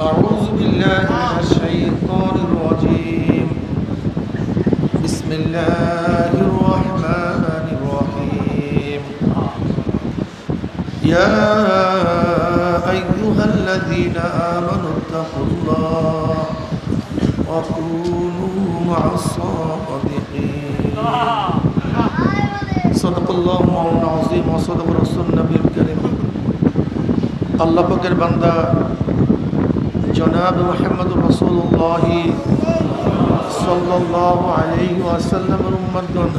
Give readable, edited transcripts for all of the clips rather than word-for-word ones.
أعوذ بالله من الشيطان الرجيم. بسم الله الرحمن الرحيم. يا أيها الذين آمنوا اتقوا الله وكونوا مع الصادقين. صدق الله مولانا العظيم وصدق رسول النبي الكريم. আল্লাহ পাকের বান্দা জনাব মুহাম্মদুর রাসূলুল্লাহ সাল্লাল্লাহু আলাইহি ওয়াসাল্লামের উম্মতগণ,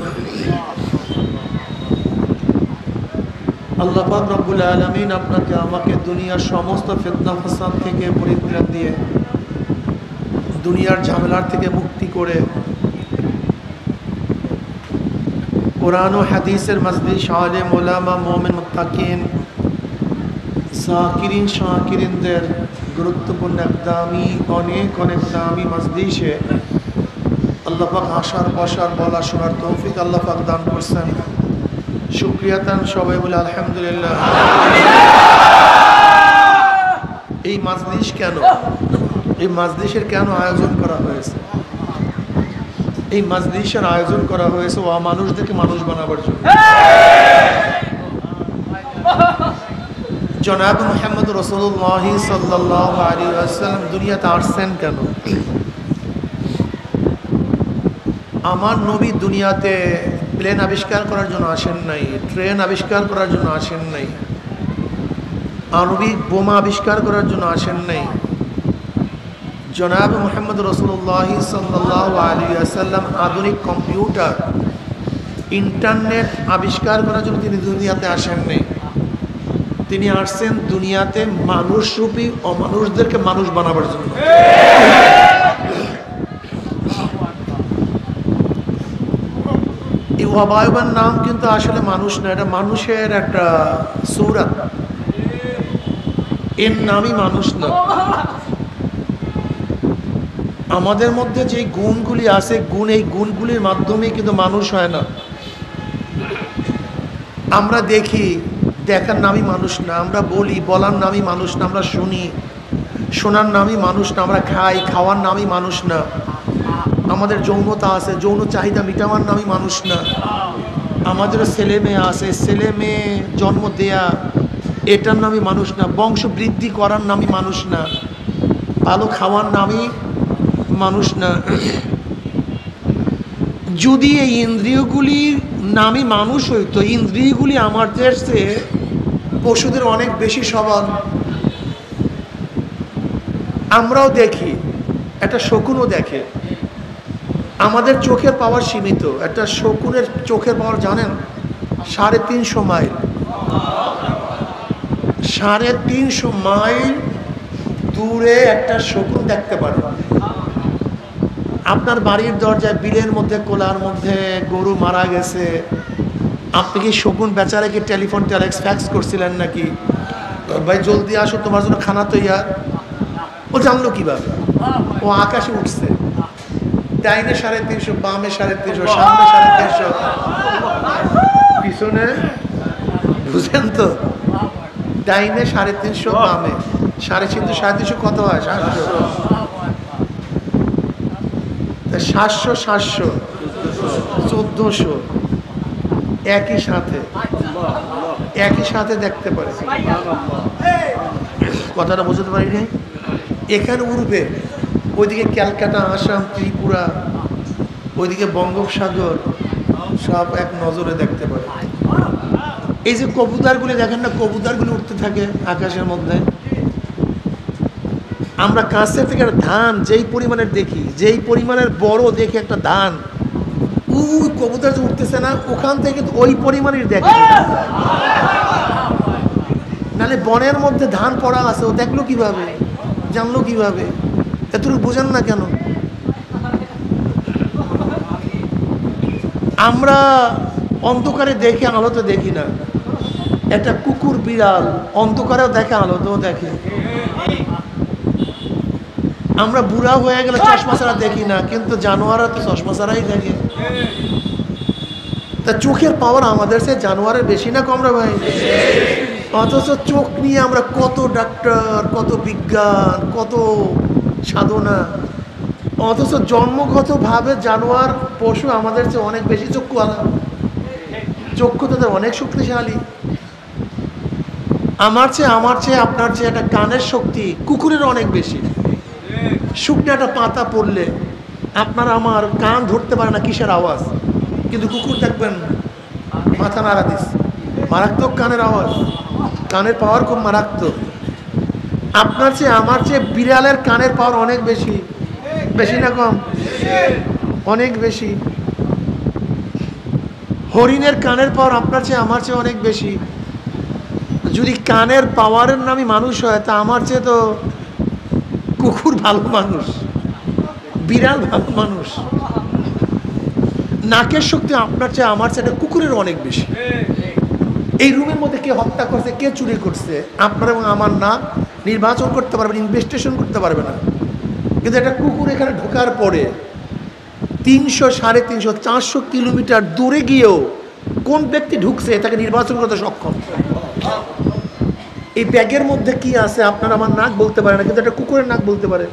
আল্লাহ পাক রব্বুল আলামিন আপনাকে আমাকে দুনিয়ার সমস্ত ফিতনা ফাসাদ থেকে পরিত্রাণ দিয়ে দুনিয়ার ঝামেলার থেকে মুক্তি করে কোরআন ও হাদিসের মজলিস আলেম ওলামা মুমিন মুত্তাকিন জাকিরিন শাকিরিনদের গুরুত্বপূর্ণ দামি অনেক দামি মজলিসে আল্লাহ পাক আসার বসার বলা শোনার তৌফিক আল্লাহ পাক দান করছেন। শুকরিয়াতান সবাই বলে আলহামদুলিল্লাহ। এই মজলিস কেন, এই মজলিসের কেন আয়োজন করা হয়েছে? এই মজলিসের আয়োজন করা হয়েছে ও মানুষদেরকে মানুষ বানাবার জন্য। জনাব মুহাম্মদ রাসূলুল্লাহ সাল্লাল্লাহু আলাইহি ওয়াসাল্লাম দুনিয়াতে আসছেন কেন? আমার নবী দুনিয়াতে প্লেন আবিষ্কার করার জন্য আসেন নাই, ট্রেন আবিষ্কার করার জন্য আসেন নাই, আণবিক বোমা আবিষ্কার করার জন্য আসেন নাই। জনাব মুহাম্মদ রাসূলুল্লাহ সাল্লাল্লাহু আলাইহি ওয়াসাল্লাম আধুনিক কম্পিউটার ইন্টারনেট আবিষ্কার করার জন্য তিনি দুনিয়াতে আসেন নাই। তিনি আসছেন দুনিয়াতে মানুষরূপী অমানুষদেরকে মানুষ বানাবার জন্য। এই অবয়বের নাম কিন্তু আসলে মানুষ না, এটা মানুষের একটা সূরত, এর নামই মানুষ না। আমাদের মধ্যে যে গুণগুলি আছে এই গুণগুলির মাধ্যমে কিন্তু মানুষ হয় না। আমরা দেখি, দেখার নামই মানুষ না। আমরা বলি, বলার নামই মানুষ না। আমরা শুনি, শোনার নামই মানুষ না। আমরা খাই, খাওয়ার নামই মানুষ না। আমাদের যৌনতা আছে, যৌন চাহিদা মিটাবার নামই মানুষ না। আমাদের ছেলে মেয়ে আছে, ছেলে মেয়ে জন্ম দেয়া এটার নামই মানুষ না। বংশ বৃদ্ধি করার নামই মানুষ না। ভালো খাওয়ার নামই মানুষ না। যদি এই ইন্দ্রিয়গুলির নামই মানুষ হইতো, ইন্দ্রিয়গুলি আমাদের চেয়ে পশুদের অনেক বেশি সবল। আমরাও দেখি, একটা শকুনও দেখে। আমাদের চোখের পাওয়ার সীমিত। একটা শকুনের চোখের পাওয়ার জানেন 350 মাইল। 350 মাইল দূরে একটা শকুন দেখতে পারে। আপনার বাড়ির দরজায় বিলের মধ্যে, কোলার মধ্যে গরু মারা গেছে, আপনি কি শকুন বেচারাকে টেলিফোন টেলেক্স ফ্যাক্স করছিলেন নাকি, ভাই জলদি আসো তোমার জন্য খানা তৈয়ার? ও জানলো কিভাবে? ও আকাশে উঠছে, ডাইনে 350, বামে 350, সামনে 350, পিছনে, বুঝেন তো? ডাইনে 350, বামে 350, 350 কত হয়? 700, 700, 1400 একই সাথে দেখতে পারে। কথাটা বুঝতে পারিনি? এখানে উড়বে, ওইদিকে ক্যালকাটা, আসাম, ত্রিপুরা, ওইদিকে বঙ্গোপসাগর, সব এক নজরে দেখতে পারে। এই যে কবুতরগুলি দেখেন না, কবুতরগুলি উঠতে থাকে আকাশের মধ্যে। আমরা কাছের থেকে একটা ধান যেই পরিমাণের দেখি, যেই পরিমাণের বড় দেখি একটা ধান, ওই কবুতর যে উঠতেছে না, ওখান থেকে ওই পরিমাণের দেখে। নাহলে বনের মধ্যে ধান পড়া আছে, ও দেখলো কিভাবে, জানলো কিভাবে? এতটুকু বোঝেন না কেন? আমরা অন্ধকারে দেখে, আলোতে দেখি না। একটা কুকুর, বিড়াল অন্ধকারেও দেখে, আলোতেও দেখে। আমরা বুড়া হয়ে গেলে চশমা ছাড়া দেখি না, কিন্তু জানোয়াররা তো চশমা ছাড়াই দেখে। তা চোখের পাওয়ার আমাদের সে জানোয়ারের বেশি না কম রে ভাই? অথচ চোখ নিয়ে আমরা কত ডাক্তার, কত বিজ্ঞান, কত সাধনা, অথচ জন্মগতভাবে জানোয়ার পশু আমাদের চেয়ে অনেক বেশি চক্ষুওয়ালা, চক্ষু তাদের অনেক শক্তিশালী। আমার চেয়ে আপনার চেয়ে একটা কানের শক্তি কুকুরের অনেক বেশি। শুকনো একটা পাতা পড়লে আপনার আমার কান ধরতে পারে না কিসের আওয়াজ, কিন্তু কুকুর দেখবেন মাথা নাড়া দিস, মারাত্মক কানের আওয়াজ, কানের পাওয়ার খুব মারাত্মক। আপনার চেয়ে আমার চেয়ে বিড়ালের কানের পাওয়ার অনেক বেশি, বেশি না কম? অনেক বেশি। হরিণের কানের পাওয়ার আপনার চেয়ে আমার চেয়ে অনেক বেশি। যদি কানের পাওয়ারের নামই মানুষ হয়, তা আমার চেয়ে তো কুকুর ভালো মানুষ, বিড়াল ভালো মানুষ। নাকের শক্তি আপনার চেয়ে আমার চেয়ে কুকুরের অনেক বেশি। এই রুমের মধ্যে কে হত্যা করছে, কে চুরি করছে, আপনার এবং আমার নাক নির্বাচন করতে পারবে, ইনভেস্টিগেশন করতে পারবে না। কিন্তু একটা কুকুর এখানে ঢোকার পরে 300, 350, 400 কিলোমিটার দূরে গিয়েও কোন ব্যক্তি ঢুকছে তাকে নির্বাচন করতে সক্ষম। এই ব্যাগের মধ্যে কি আছে আপনার আমার নাক বলতে পারে না, কিন্তু একটা কুকুরের নাক বলতে পারে।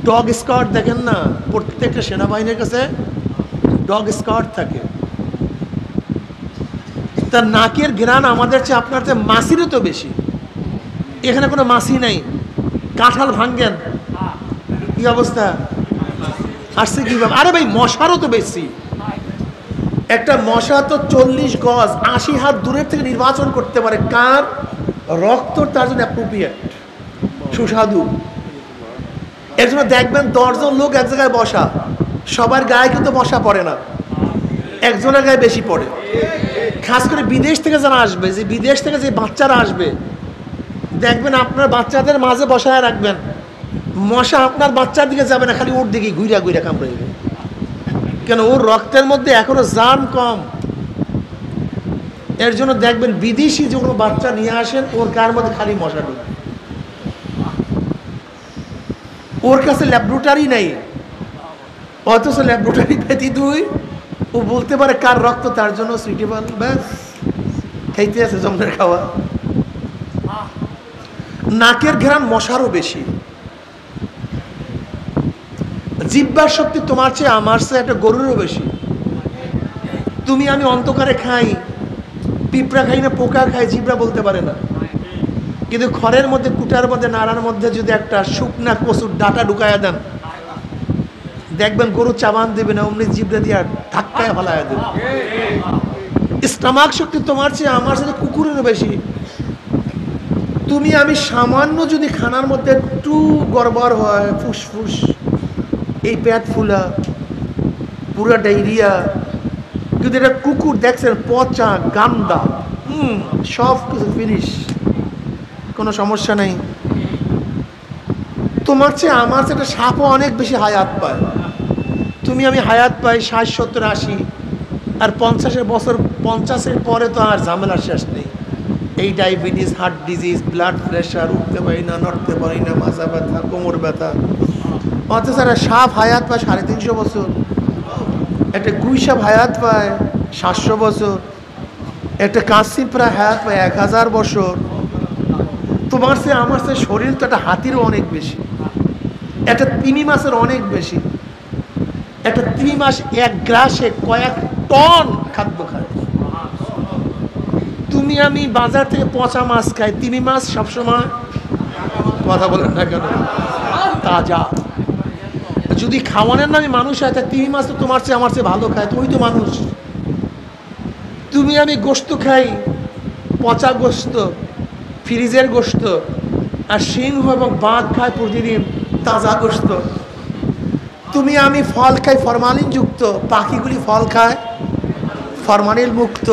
ডগ স্কোয়াড দেখেন না, প্রত্যেকটা সেনাবাহিনীর কাছে ডগ স্কোয়াড থাকে। তার নাকের ঘ্রাণ আমাদের চেয়ে আপনার চেয়ে মাছিরও তো বেশি। এখানে কোনো মাছি নাই, কাঁঠাল ভাঙ্গেন কি অবস্থা আসছে কিভাবে? আরে ভাই মশারও তো বেশি। একটা মশা তো 40 গজ 80 হাত দূরের থেকে নির্বাচন করতে পারে কার রক্ত তার জন্য অ্যাপ্রোপ্রিয়েট, সুস্বাদু। এর জন্য দেখবেন 10 জন লোক এক জায়গায় বসা, সবার গায়ে কিন্তু মশা পড়ে না, একজনের গায়ে বেশি পড়ে। খাস করে বিদেশ থেকে যারা আসবে, যে বিদেশ থেকে যে বাচ্চারা আসবে, দেখবেন আপনার বাচ্চাদের মাঝে বসায় রাখবেন, মশা আপনার বাচ্চার দিকে যাবে না, খালি ওর দিকে ঘুরা ঘুরা কামড়াইবে। কেন? ওর রক্তের মধ্যে এখনো জার্ম কম। এর জন্য দেখবেন বিদেশি যে কোনো বাচ্চা নিয়ে আসেন, ওর গায়ের মধ্যে খালি মশা ঢুকে। ওর কাছে ল্যাবরেটরি নেই, অথচ ল্যাবরেটরি ব্যতীত ও বলতে পারে কার রক্ত তার জন্য সুইটেবল। ব্যাস, খাইতে আছে জমনের খাওয়া। নাকের ঘ্রাণ মশারও বেশি। জিহ্বার শক্তি তোমার চেয়ে আমার চেয়ে একটা গরুরও বেশি। তুমি আমি অন্ধকারে খাই, পিঁপড়া খাই না পোকা খাই, জিহ্বা বলতে পারে না। কিন্তু খড়ের মধ্যে, কুটার মধ্যে, নাড়ার মধ্যে যদি একটা শুকনা কচুর ডাটা ঢুকাইয়া দেন, দেখবেন গরু চাবান দেবে না, অমনি জিহ্বা দিয়ে ধাক্কায় ফেলাইয়া দেবে। স্টমাক শক্তি তোমার চেয়ে আমার সাথে কুকুরেরও বেশি। তুমি আমি সামান্য যদি খানার মধ্যে একটু গড়বড় হয়, ফুসফুস, এই পেট ফুলা, পুরা ডায়রিয়া, কিন্তু এটা কুকুর দেখছেন পচা গান্দা, সব কিছু ফিনিশ, কোনো সমস্যা নেই। তোমার চেয়ে আমার চেয়ে একটা সাপও অনেক বেশি হায়াত পায়। তুমি আমি হায়াত পাই 60, 70, 80, আর 50 বছর, 50-এর পরে তো আর ঝামেলার শেষ নেই। এই diabetes, heart disease, blood pressure, উঠতে পারি না, নড়তে পারি না, মাথা ব্যথা, কোমর ব্যথা। অথচ একটা সাপ হায়াত পায় 350 বছর, একটা গুই সাপ হায়াত পায় 700 বছর, একটা কাঁচি প্রায় হায়াত পায় 1000 বছর। তোমার চেয়ে আমার চেয়ে শরীর তো একটা হাতিরও অনেক বেশি, একটা তিমি মাছের অনেক বেশি। একটা তিমি মাছ এক গ্রাসে কয়েক টন খাদ্য খায়। তুমি আমি বাজার থেকে পচা মাছ খাই, তিমি মাছ সবসময়, কথা বলেন না কেন, তাজা। যদি খাওয়ানোর নামে মানুষ হয়, তা তিমি মাছ তো তোমার চেয়ে আমার চেয়ে ভালো খায়, তুমি তো মানুষ। তুমি আমি গোশত খাই, পচা গোশত, ফ্রিজের গোশত, আর সিংহ এবং বাঘ খায় প্রতিদিন তাজা গোশত। তুমি আমি ফল খাই ফরমালিন যুক্ত, পাখিগুলি ফল খায় ফরমালিন মুক্ত।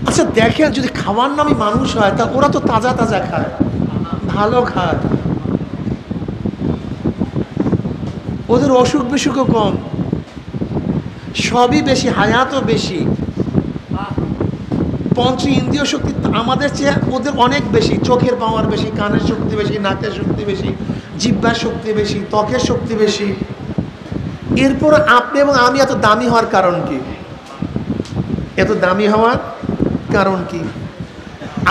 আচ্ছা দেখেন, যদি খাওয়ার নামে মানুষ হয়, তা ওরা তো তাজা তাজা খায়, ভালো খায়, ওদের অসুখ বিসুখও কম, সবই বেশি, হায়াতও বেশি। পঞ্চ ইন্দ্রিয় শক্তি আমাদের চেয়ে ওদের অনেক বেশি। চোখের পাওয়ার বেশি, কানের শক্তি বেশি, নাকের শক্তি বেশি, জিহ্বার শক্তি বেশি, ত্বকের শক্তি বেশি। এরপর আপনি এবং আমি এত দামি হওয়ার কারণ কি? এত দামি হওয়ার কারণ কি?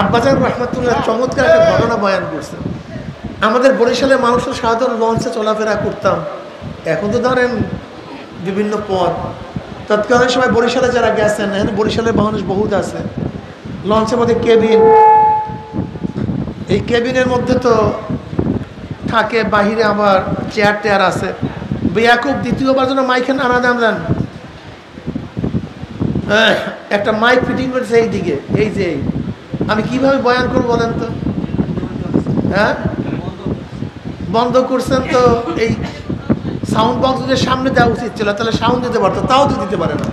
আব্বাজান রহমতুল্লাহ চমৎকার একটা ঘটনা বয়ান করছেন। আমাদের বরিশালের মানুষের সাধারণ লঞ্চে চলাফেরা করতাম, এখন তো ধরেন বিভিন্ন পথ। তৎকালীন সময় বরিশালে যারা গেছেন, এখানে বরিশালের মানুষ বহুত আছে। লঞ্চের মধ্যে কেবিন, এই কেবিনের মধ্যে তো থাকে, বাহিরে আবার চেয়ার টেয়ার আছে। বেয়াকুব দ্বিতীয়বার জন্য মাইকে আনা দেন, একটা মাইক ফিটিং করেছে এই দিকে, এই যে আমি কিভাবে বয়ান করবো বলেন তো? হ্যাঁ, বন্ধ করছেন তো। এই সাউন্ড বক্স যদি সামনে দেওয়া উচিত ছিল, তাহলে সাউন্ড দিতে পারতো, তাও তো দিতে পারে না।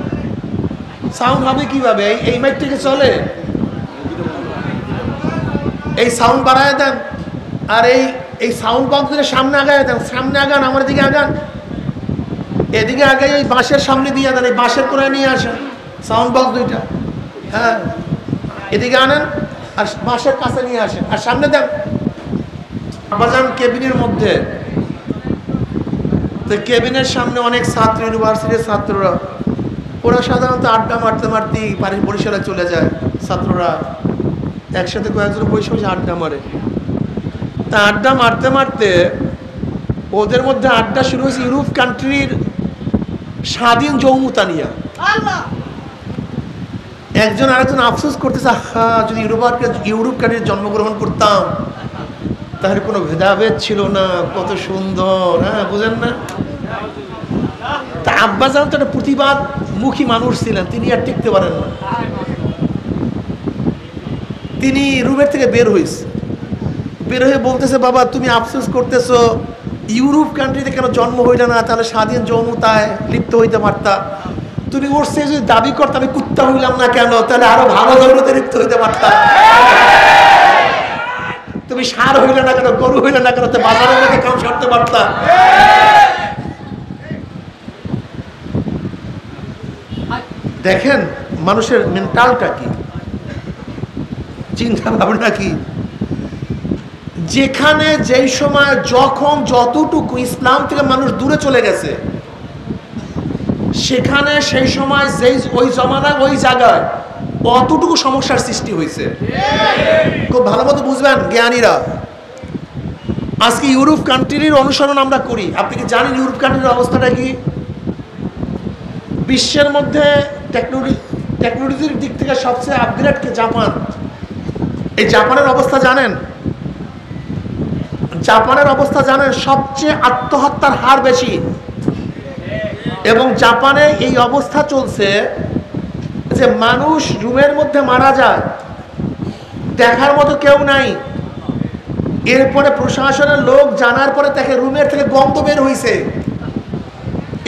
সাউন্ড হবে কিভাবে? এই মাইক থেকে চলে। এই সাউন্ড বাড়ায় দেন, আর এই সাউন্ড বক্স যদি সামনে আগায় দেন, সামনে আগান, আমার দিকে আগান, এদিকে আগে এই বাঁশের সামনে দিয়ে দেন, এই বাঁশের কোনায় নিয়ে আসেন সাউন্ড বক্স দুইটা। হ্যাঁ, এদিকে আনেন আর বাঁশের কাছে নিয়ে আসেন আর সামনে দেন। আব্বাজান কেবিনের মধ্যে, তো কেবিনের সামনে অনেক ছাত্র, ইউনিভার্সিটির ছাত্ররা, ওরা সাধারণত আড্ডা মারতে মারতেই বাড়ির বরিশালে চলে যায়। ছাত্ররা একসাথে কয়েকজন বসে বসে আড্ডা মারে। তা আড্ডা মারতে মারতে ওদের মধ্যে আড্ডা শুরু হয়েছে ইউরোপ কান্ট্রির স্বাধীন যৌমতা নিয়ে। একজন আরেকজন আফসোস করতেছে, যদি ইউরোপ কান্ট্রির জন্মগ্রহণ করতাম তাহলে কোনো ভেদাভেদ ছিল না, কত সুন্দর। হ্যাঁ, বুঝেন না? তা আব্বাজান তো একটা প্রতিবাদ মুখী মানুষ ছিলেন, তিনি আর টিকতে পারেন না। তিনি রুমের থেকে বের হয়ে বলতেছে, বাবা তুমি আফসোস করতেছো ইউরোপ কান্ট্রিতে কেন জন্ম হইলে না, তাহলে স্বাধীন যৌমতায় লিপ্ত হইতে পারতা। তুমি ওর সে যদি দাবি করতে আমি কুত্তা হইলাম না কেন, তাহলে আরো ভালো যৌনতে লিপ্ত হইতে পারতা। তুমি ষাঁড় হইলে না কেন, গরু হইলে না কেন, বাজারের মধ্যে কাম সারতে পারতা। দেখেন মানুষের মেন্টালটা কি, চিন্তা ভাবনা কি। যেখানে যেই সময় যখন যতটুকু ইসলাম থেকে মানুষ দূরে চলে গেছে, সেখানে সেই সময় যেই ওই জমানায় ওই জায়গায় অতটুকু সমস্যার সৃষ্টি হয়েছে। খুব ভালো মতো বুঝবেন জ্ঞানীরা। আজকে ইউরোপ কান্ট্রির অনুসরণ আমরা করি। আপনি কি জানেন ইউরোপ কান্ট্রির অবস্থাটা কি? বিশ্বের মধ্যে টেকনোলজির দিক থেকে সবচেয়ে আপগ্রেড কে? জাপান। এই জাপানের অবস্থা জানেন? জাপানের অবস্থা জানেন? সবচেয়ে আত্মহত্যার হার বেশি। এবং জাপানে এই অবস্থা চলছে যে মানুষ রুমের মধ্যে মারা যায়, দেখার মতো কেউ নাই। এরপরে প্রশাসনের লোক জানার পরে তাকে রুমের থেকে গন্ধ বের হয়েছে,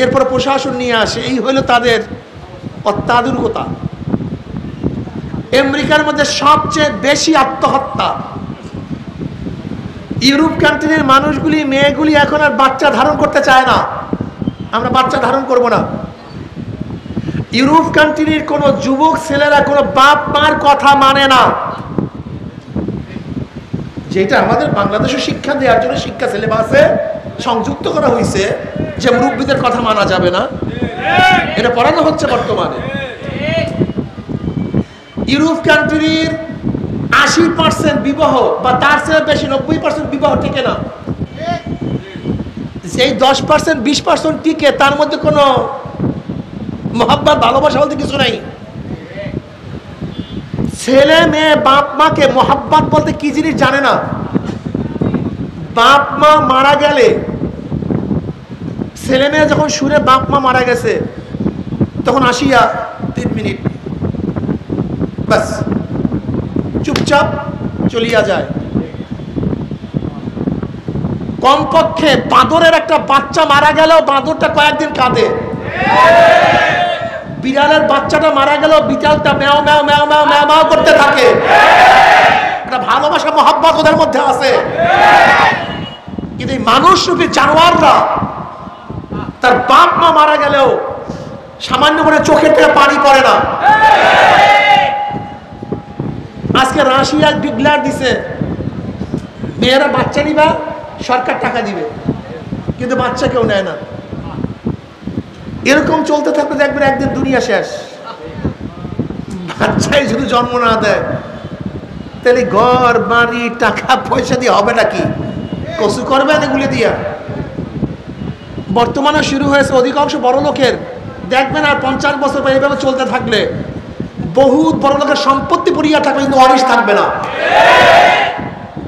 এরপরে প্রশাসন নিয়ে আসে। এই হইল তাদের অত্যাধুনিকতা। আমেরিকার মধ্যে সবচেয়ে বেশি আত্মহত্যা। ইউরোপ কান্ট্রির মানুষগুলি, মেয়েগুলি এখন আর বাচ্চা ধারণ করতে চায় না। আমরা বাচ্চা ধারণ করব না। ইউরোপ কান্ট্রির কোন যুবক ছেলেরা কোনো বাপ মার কথা মানে না। যেটা আমাদের বাংলাদেশে শিক্ষা দেওয়ার জন্য শিক্ষা সিলেবাসে সংযুক্ত করা হয়েছে যে মুরব্বীদের কথা মানা যাবে না, এটা পড়ানো হচ্ছে বর্তমানে। ইউরোপ কান্ট্রির 80% বিবাহ বা তার চেয়ে বেশি 90% বিবাহ টিকে না। যেই 10% 20% টিকে, তার মধ্যে কোনো মহব্বত ভালোবাসা বলতে কিছু নাই। ছেলে মেয়ে বাপ মাকে মহব্বত বলতে কি জিনিস জানে না। বাপ মা মারা গেলে, ছেলে মেয়ে যখন শুনে বাপ মা মারা গেছে, তখন আসিয়া 3 মিনিট বাস চুপচাপ চলিয়া যায়। কমপক্ষে বাঁদরের একটা বাচ্চা মারা গেলেও বাঁদরটা কয়েকদিন কাঁদে। বিড়ালের বাচ্চাটা মারা গেলেও বিড়ালটা ম্যাও ম্যাও ম্যাও ম্যাও ম্যাও ম্যাও করতে থাকে। একটা ভালোবাসা মহব্বত ওদের মধ্যে আছে। কিন্তু এই মানুষ রূপী জানোয়াররা তার বাপ মা মারা গেলেও সামান্য করে চোখের থেকে পানি পড়ে না। আজকে রাশিয়া ডিক্লেয়ার দিছে, মেয়েরা বাচ্চা নিবা সরকার টাকা দিবে, কিন্তু বাচ্চা কেউ নেয় না। এরকম চলতে থাকলে দেখবেন একদিন দুনিয়া শেষ। বাচ্চাই যদি জন্ম না দেয় তাহলে ঘর বাড়ি টাকা পয়সা দিয়ে হবে নাকি? কসু করবেন এগুলি দিয়া? বর্তমানে শুরু হয়েছে অধিকাংশ বড় লোকের, দেখবেন আর 50 বছর পর এইভাবে চলতে থাকলে বহুত বড় লোকের সম্পত্তি পড়িয়া থাকবে, কিন্তু অরিস থাকবে না,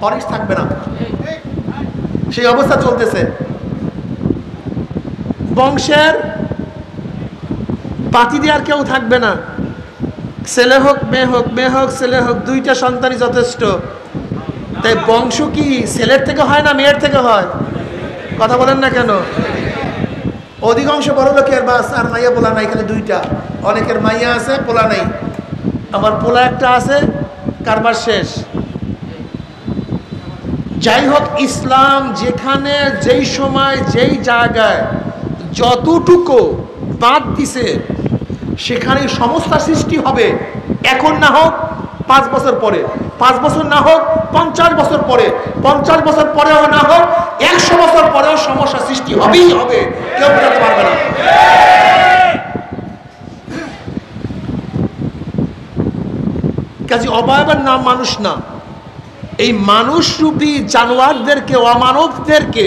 অরিস থাকবে না। সেই অবস্থা চলতেছে। বংশের পাতি দেওয়ার কেউ থাকবে না, ছেলে হোক মেয়ে হোক, মেয়ে হোক ছেলে হোক, দুইটা সন্তানই যথেষ্ট। তাই বংশ কি ছেলের থেকে হয় না মেয়ের থেকে হয়? কথা বলেন না কেন? অধিকাংশ বড় লোকের বাস আর মাইয়া পোলা নাই, এখানে দুইটা। অনেকের মাইয়া আছে, পোলা নাই। আমার পোলা একটা আছে, কারবার শেষ। যাই হোক, ইসলাম যেখানে যেই সময় যেই জায়গায় যতটুকু বাদ দিছে সেখানে সমস্যা সৃষ্টি হবে। এখন না হোক 5 বছর পরে, 5 বছর না হোক 50 বছর পরে, 50 বছর পরেও না হোক 100 বছর পরেও সমস্যা সৃষ্টি হবেই হবে, কেউ বোঝাতে পারবে না। কাজে অবয়বের নাম মানুষ না, এই মানুষরূপী জানোয়ারদেরকে, অমানবদেরকে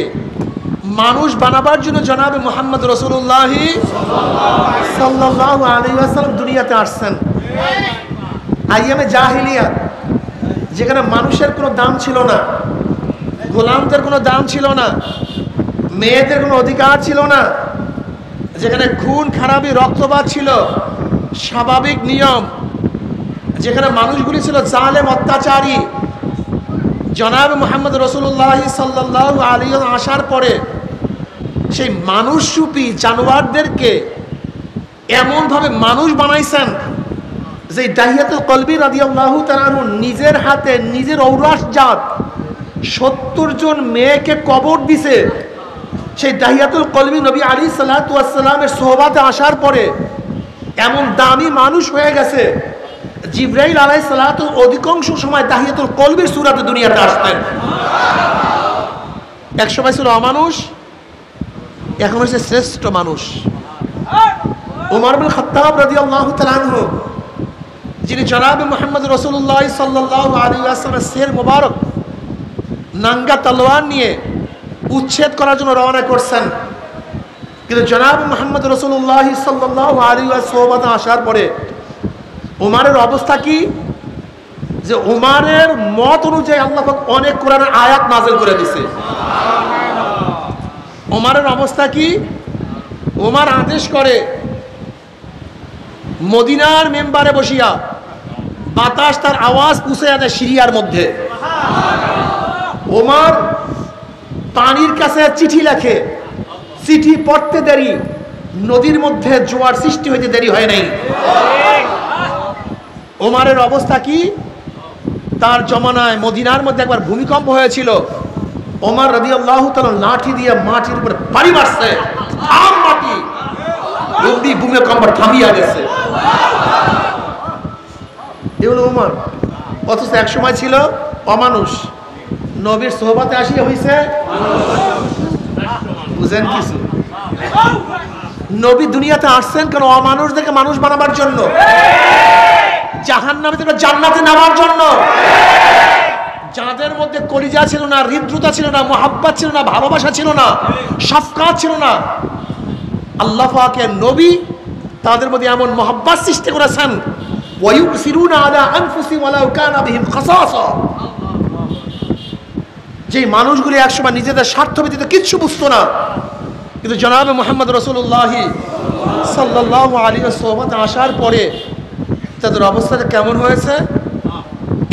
মানুষ বানাবার জন্য জনাবে মুহাম্মদ রাসূলুল্লাহ সাল্লাল্লাহু আলাইহি ওয়াসাল্লাম দুনিয়াতে আসছেন। আইয়ামে জাহিলিয়াত, যেখানে মানুষের কোনো দাম ছিল না, গোলামদের কোনো দাম ছিল না, মেয়েদের কোনো অধিকার ছিল না, যেখানে খুন খারাপি রক্তপাত ছিল স্বাভাবিক নিয়ম, যেখানে মানুষগুলি ছিল জালেম অত্যাচারী, জনাবে মুহাম্মদ রাসূলুল্লাহ সাল্লাল্লাহু আলাইহি ওয়াসাল্লাম আসার পরে সেই মানুষরূপী জানোয়ারদেরকে এমনভাবে মানুষ বানাইছেন যে দাহিয়াতুল কলবি রাদিয়াল্লাহু তাআলা আনহু নিজের হাতে নিজের ঔরসজাত 70 জন মেয়েকে কবর দিছে। সেই দাহিয়াতুল কলবি নবী আলাইহিস সালাতু ওয়াস সালামের সোহবাতে আসার পরে এমন দামি মানুষ হয়ে গেছে, জিবরাইল আলাইহিস সালাতু অধিকাংশ সময় দাহিয়াতুল কলবির সূরাতে দুনিয়াতে আসতেন। এক সময় ছিল অমানুষ, এখন হচ্ছে শ্রেষ্ঠ মানুষ। ওমর ইবনে খাত্তাব রাদিয়াল্লাহু তাআলা আনহু, যিনি জনাবে মুহাম্মদ রাসূলুল্লাহ সাল্লাল্লাহু আলাইহি ওয়াসাল্লামের সের মোবারক নাঙ্গা তলোয়ার নিয়ে উচ্ছেদ করার জন্য রওনা করছেন, কিন্তু জনাবে মুহাম্মদ রাসূলুল্লাহ সাল্লাল্লাহু আলাইহি ওয়াসাল্লাম আসার পরে ওমরের অবস্থা কি? যে ওমরের মত অনুযায়ী আল্লাহ পাক অনেক কোরআনের আয়াত নাযিল করে দিয়েছে। ওমরের অবস্থা কি? ওমর আদেশ করে মদিনার মেম্বারে বসিয়া বাতাস তার আওয়াজ পুষে যায় সিরিয়ার মধ্যে। ওমর পানির কাছে চিঠি লেখে, চিঠি পড়তে দেরি, নদীর মধ্যে জোয়ার সৃষ্টি হইতে দেরি হয় নাই। ওমরের অবস্থা কি? তার জমানায় মদিনার মধ্যে একবার ভূমিকম্প হয়েছিল, ওমর রাদিয়াল্লাহু তাআলা লাঠি দিয়ে মাটির উপরে বাড়ি মারছে, আম মাটি নদী ভূমিকম্প থামিয়া গেছে। এগুলো ওমর। অথচ এক সময় ছিল অমানুষ, নবীর সোহবাতে আসিয়া হইছে বুঝেন কিছু। নবী দুনিয়াতে আসছেন কেন? অমানুষদেরকে মানুষ বানাবার জন্য, জাহান্নামে থেকে জান্নাতে নেওয়ার জন্য। যাদের মধ্যে কলিজা ছিল না, হৃদ্রতা ছিল না, মুহাব্বত ছিল না, ভালোবাসা ছিল না, শাফকাত ছিল না, আল্লাহ পাকের নবী তাদের মধ্যে এমন মুহাব্বত সৃষ্টি করেছেন, ওয়ায়ুসিরুনা আলা আনফুসিহিম ওয়ালাউ কানা বিহিম খাসাসা, যে মানুষগুলি একসময় নিজেদের স্বার্থ ব্যতীত কিচ্ছু বুঝতো না, কিন্তু জনাবে মুহাম্মদ রাসূলুল্লাহ সাল্লাল্লাহু আলাইহি ওয়াসাল্লাম আসার পরে তাদের অবস্থাটা কেমন হয়েছে?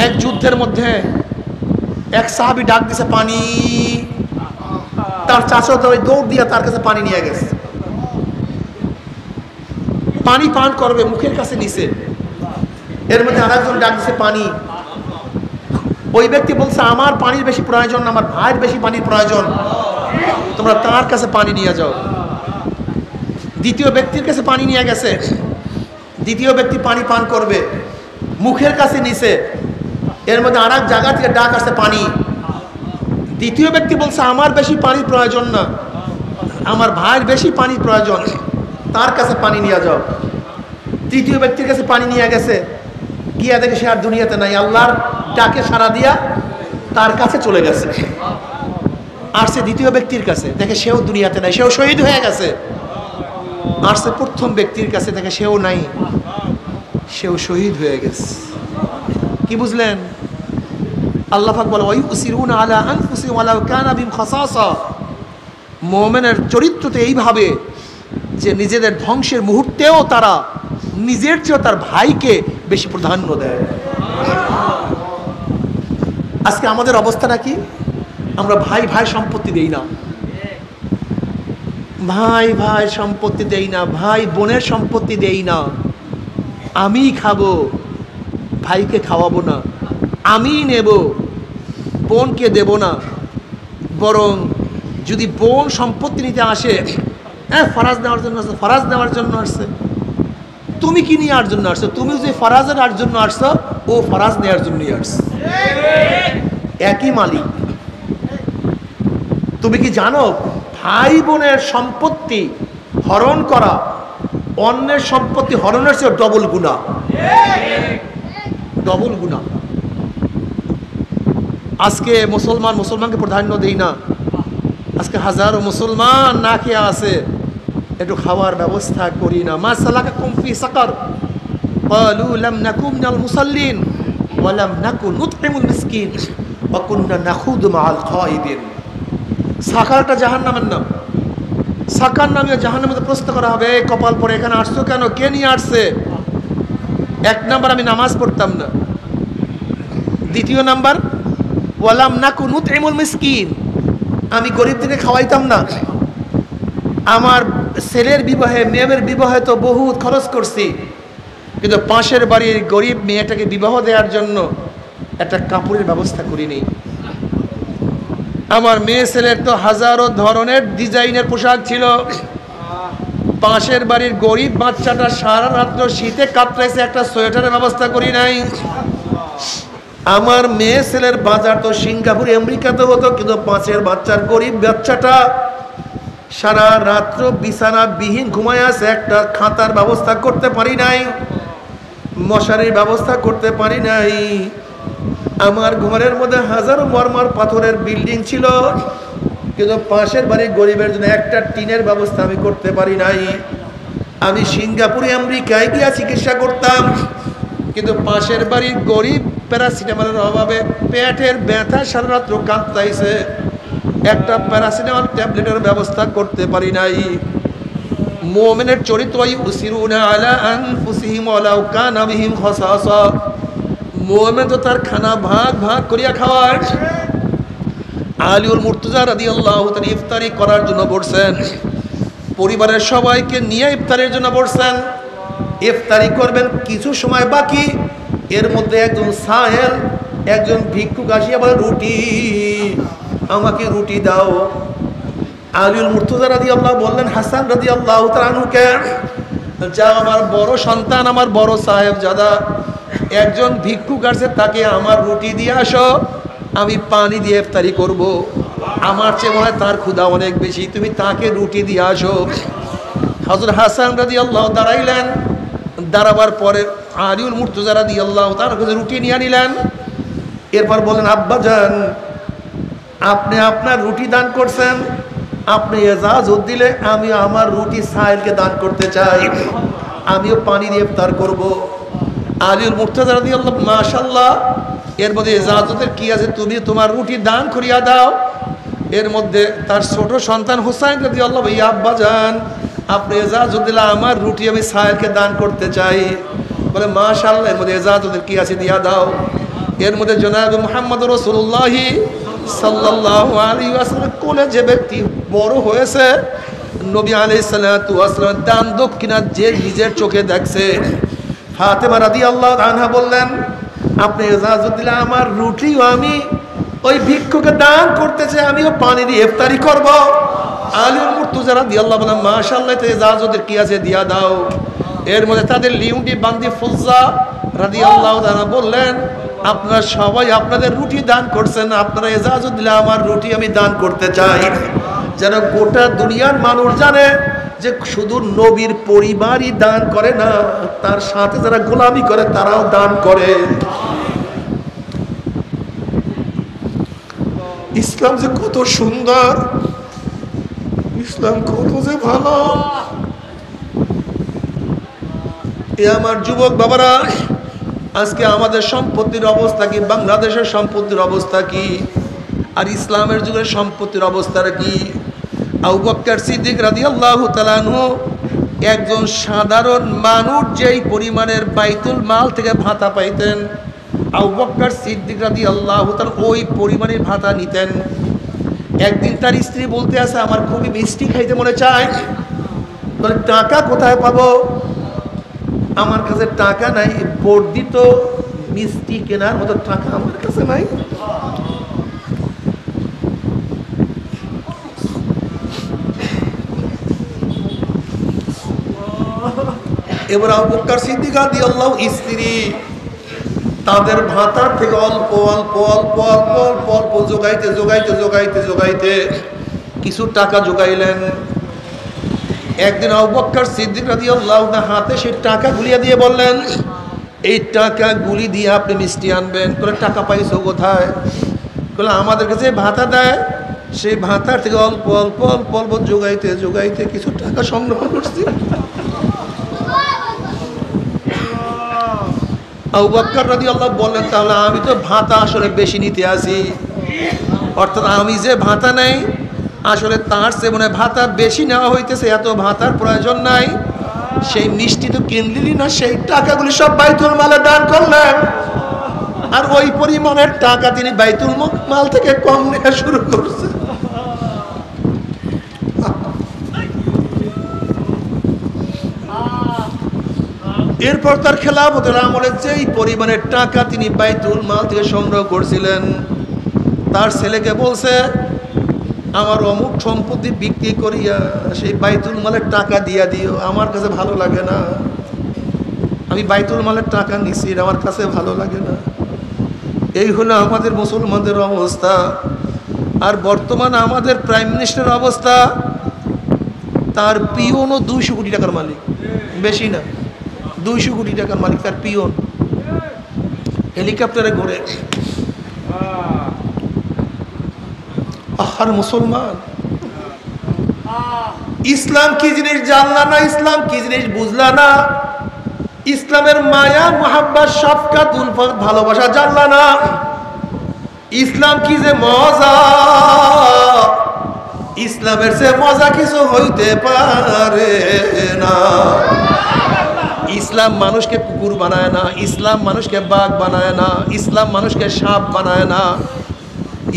এক যুদ্ধের মধ্যে এক সাহাবী ডাক দিছে পানি, তার চাচা ওই দৌড় দিয়া তার কাছে পানি নিয়ে গেছে, পানি পান করবে, মুখের কাছে নিছে। এর মধ্যে আরেকজন ডাক দিছে পানি। ওই ব্যক্তি বলছে আমার পানির বেশি প্রয়োজন না, আমার ভাইয়ের বেশি পানির প্রয়োজন, তোমরা তার কাছে পানি নিয়ে যাও। দ্বিতীয় ব্যক্তির কাছে পানি নিয়ে গেছে, দ্বিতীয় ব্যক্তি পানি পান করবে, মুখের কাছে নিছে। এর মধ্যে আর এক জায়গা থেকে ডাক আসছে পানি। দ্বিতীয় ব্যক্তি বলছে আমার বেশি পানির প্রয়োজন না, আমার ভাইয়ের বেশি পানির প্রয়োজন, তার কাছে পানি নিয়ে যাও। তৃতীয় ব্যক্তির কাছে পানি নিয়ে গেছে, গিয়া দেখে সে আর দুনিয়াতে নাই, আল্লাহর ডাকে সাড়া দিয়া তার কাছে চলে গেছে। আসছে দ্বিতীয় ব্যক্তির কাছে, দেখে সেও দুনিয়াতে নাই, সেও শহীদ হয়ে গেছে। আসছে প্রথম ব্যক্তির কাছে, দেখে সেও নাই, সেও শহীদ হয়ে গেছে। কি বুঝলেন? আল্লাহ পাক বলে ওয়ায়ুসিরুনা আলা আনফুসিহিম ওয়ালাউ কানা বিহিম খাসাসা। মুমিনের চরিত্রতে এইভাবে যে নিজেদের ধ্বংসের মুহূর্তেও তারা নিজের চেয়েও তার ভাইকে বেশি প্রাধান্য দেয়। আজকে আমাদের অবস্থাটা কি? আমরা ভাই ভাই সম্পত্তি দেই না, ভাই ভাই সম্পত্তি দেই না, ভাই বোনের সম্পত্তি দেই না। আমি খাবো, ভাইকে খাওয়াবো না, আমি নেব, বোনকে দেব না। বরং যদি বোন সম্পত্তি নিতে আসে, হ্যাঁ ফরাজ নেওয়ার জন্য আসছে, ফরাজ নেওয়ার জন্য আসছে। তুমি কি নেওয়ার জন্য আসছো? তুমি যে ফরাজের আর জন্য আসছো, ও ফরাজ নেওয়ার জন্যই আসছে। একই মালিক। তুমি কি জানো ভাই বোনের সম্পত্তি হরণ করা অন্যের সম্পত্তি হরণের চেয়ে ডবল গুনাহ, ডবল গুনাহ। আজকে মুসলমানকে প্রাধান্য দেই না। আজকে হাজারো মুসলমান না খেয়ে আছে, একটু খাওয়ার ব্যবস্থা করি না। মা সালাকাকুম ফি সাকার ক্বালু লাম নাকু মিনাল মুসাল্লিন ওয়া লাম নাকু নুতইমুল মিসকিন ওয়া কুননা নাখুদু মাআল খায়িদিন। সাকারটা জাহান্নামের নাম। সাকার নামে জাহান্নামের মধ্যে প্রশ্ন করা হবে, কপাল পরে এখানে আসছো কেন, কে নিয়ে আসছে? এক নাম্বার, আমি নামাজ পড়তাম না। দ্বিতীয় নাম্বার, ওয়া লাম নাকু নুতইমুল মিসকিন, আমি গরিবদেরকে খাওয়াইতাম না। আমার ছেলের বিবাহে, মেয়ের বিবাহে তো বহুত খরচ করছি, কিন্তু পাশের বাড়ির গরিব মেয়েটাকে বিবাহ দেওয়ার জন্য একটা কাপড়ের ব্যবস্থা করিনি। আমার মেয়ে ছেলের তো হাজারো ধরনের ডিজাইনের পোশাক ছিল, পাশের বাড়ির গরিব বাচ্চাটা সারা রাত্র শীতে কাতরাইছে, একটা সোয়েটারের ব্যবস্থা করি নাই। আমার মেয়ে ছেলের বাজার তো সিঙ্গাপুর আমেরিকাতে হতো, কিন্তু পাশের বাচ্চার গরিব বাচ্চাটা সারা রাত্র বিছানা বিহীন ঘুমায় আছে, একটা খাতার ব্যবস্থা করতে পারি নাই, মশারির ব্যবস্থা করতে পারি নাই। আমার ঘরের মধ্যে হাজারো মরমর পাথরের বিল্ডিং ছিল, কিন্তু পাশের বাড়ির গরিবের জন্য একটা টিনের ব্যবস্থা আমি করতে পারি নাই। আমি সিঙ্গাপুরে আমেরিকায় গিয়া চিকিৎসা করতাম, কিন্তু পাশের বাড়ির গরিব প্যারাসিটামলের অভাবে পেটের ব্যথা সারা রাত্র কাঁদতাইছে, একটা প্যারাসিটামল ট্যাবলেটের ব্যবস্থা করতে পারি নাই। মুমিনের চরিত্র ইউসিরুনা আলা আনফুসিহিম ওয়ালাউ কানা বিহিম খাসাসা। মুমিন তো তার খানা ভাগ ভাগ করিয়া খাওয়ার। আলিউল মুর্তজা রাদিয়াল্লাহু তাআলা ইফতারি করার জন্য বসছেন, পরিবারের সবাইকে নিয়ে ইফতারের জন্য বসছেন। ইফতারি করবেন, কিছু সময় বাকি, এর মধ্যে একজন সাহেল, একজন ভিক্ষুক আসিয়া বলে, রুটি, আমাকে রুটি দাও। আলিউল মুর্তজা রাদিয়াল্লাহু বললেন হাসান রাদিয়াল্লাহু তাআলা আনহুকে, যাও আমার বড় সন্তান, আমার বড় সাহেবজাদা, একজন ভিক্ষুক আসছে, তাকে আমার রুটি দিয়ে আসো, আমি পানি দিয়ে ইফতারি করব। আমার চেয়ে মনে হয় তার ক্ষুধা অনেক বেশি, তুমি তাকে রুটি দিয়ে আসো। হযরত হাসান রাদিয়াল্লাহু দাঁড়াইলেন, দাঁড়াবার পরে আলিউল মুর্তজা রাদিয়াল্লাহু তাআলা রুটি নিয়ে নিলেন। এরপর বলেন, আব্বাজান, আপনি আপনার রুটি দান করছেন, আপনি ইজাজত দিলে আমি আমার রুটি সাহেলকে দান করতে চাই, আমিও পানি দিয়ে ইফতার করব। আলিউল মুর্তজা রাদিয়াল্লাহু, মাশাআল্লাহ, এর মধ্যে ইজাজতের কি আছে, তুমি তোমার রুটি দান করিয়া দাও। এর মধ্যে তার ছোট সন্তান হুসাইন রাদিয়াল্লাহু, ইয়া আব্বাজান, আপনি ইজাজত দিলে আমার রুটি আমি সাহেলকে দান করতে চাই। বলে মাশাআল্লাহ, এর মধ্যে ইজাজতের কি আছে, দিয়া দাও। এর মধ্যে জনাব মুহাম্মদ রাসূলুল্লাহ সাল্লাল্লাহু আলাইহি ওয়াসাল্লাম কোলে যে ব্যক্তি বড় হয়েছে, নবী আলাইহিস সালাতু ওয়াস সালাম দান দক্ষিণা যে নিজের চোখে দেখছে, ফাতেমা রাদিয়াল্লাহু আনহা বললেন, আপনি ইজাজত দিলে আমার রুটিও আমি ওই ভিক্ষুকে দান করতে চাই, আমিও পানি দিয়ে ইফতারি করব। আলিউল মুর্তজা রাদিয়াল্লাহু বলেন, মাশাআল্লাহ, তে ইজাজতের কি আছে, দিয়া দাও। এর মধ্যে তাদের লিউন্ডি বান্দি ফুলজা রাদিয়াল্লাহু তাআলা বললেন, আপনারা সবাই আপনাদের রুটি দান করছেন, আপনারা ইজাজত দিলে আমার রুটি আমি দান করতে চাই, যেন গোটা দুনিয়ার মানুষ জানে যে শুধু নবীর পরিবারই দান করে না, তার সাথে যারা গোলামি করে তারাও দান করে। ইসলাম যে কত সুন্দর, ইসলাম কত যে ভালো। এ আমার যুবক বাবারা, আজকে আমাদের সম্পত্তির অবস্থা কি, বাংলাদেশের সম্পত্তির অবস্থা কি, আর ইসলামের যুগের সম্পত্তির অবস্থাটা কি? আবু বকর সিদ্দিক রাদিয়াল্লাহু তাআলা আনহু একজন সাধারণ মানুষ যেই পরিমাণের বাইতুল মাল থেকে ভাতা পাইতেন, আবু বকর সিদ্দিক রাদিয়াল্লাহু তাআলা ওই পরিমাণের ভাতা নিতেন। একদিন তার স্ত্রী বলতে আছে, আমার খুবই মিষ্টি খাইতে মনে চায়, বলে টাকা কোথায় পাবো? আমার কাছে টাকা নাই, বর্ধিত মিষ্টি কেনার মতো টাকা আমার কাছে নাই। এবার আবু বকর সিদ্দিক রাদিয়াল্লাহু স্ত্রী তাদের ভাতার থেকে অল্প অল্প অল্প অল্প অল্প অল্প যোগাইতে যোগাইতে যোগাইতে যোগাইতে কিছু টাকা যোগাইলেন। একদিন আবু বকর সিদ্দিক রাদিয়াল্লাহু তাআলা হাতে সেই টাকা গুলিয়ে দিয়ে বললেন, এই টাকা গুলি দিয়ে আপনি মিষ্টি আনবেন। বলে টাকা পাইছো কোথায়? বলে আমাদের কাছে ভাতা দেয়, সেই ভাতার থেকে অল্প অল্প অল্প অল্প যোগাইতে যোগাইতে কিছু টাকা সংগ্রহ করছি। আবু বকর রাদিয়াল্লাহু বললেন, তাহলে আমি তো ভাতা আসলে বেশি নিতে আসি, অর্থাৎ আমি যে ভাতা নেই আসলে তার চেয়ে মনে ভাতা বেশি নেওয়া হইতেছে, এত ভাতার প্রয়োজন নাই। সেই মিষ্টি তো কিনলি না, সেই টাকাগুলি সব বাইতুল মালে দান করলেন, আর ওই পরিমাণের টাকা তিনি বাইতুল মাল থেকে কম নেওয়া শুরু করছে। এরপর তার খেলাফতের আমলে যেই পরিমাণের টাকা তিনি বাইতুল মাল থেকে সংগ্রহ করছিলেন, তার ছেলেকে বলছে, আমার অমুক সম্পত্তি বিক্রি করিয়া সেই বাইতুল মালের টাকা দিয়া দিও, আমার কাছে ভালো লাগে না, আমি বাইতুল মালের টাকা নিছি, আমার কাছে ভালো লাগে না। এই হলো আমাদের মুসলমানদের অবস্থা। আর বর্তমানে আমাদের প্রাইম মিনিস্টারের অবস্থা, তার পিওনও 200 কোটি টাকার মালিক, বেশি না, 200 কোটি টাকার মালিক তার পিওন, হেলিকপ্টারে ঘুরে। আর মুসলমান ইসলাম কি জিনিস জানলা না, ইসলাম কি জিনিস বুঝলা না, ইসলামের মায়া মুহাব্বত শফকাত উলফত ভালোবাসা জানলা না, ইসলাম কি যে মজা, ইসলামের সে মজা কিছু হইতে পারে না। ইসলাম মানুষকে কুকুর বানায় না, ইসলাম মানুষকে বাঘ বানায় না, ইসলাম মানুষকে সাপ বানায় না,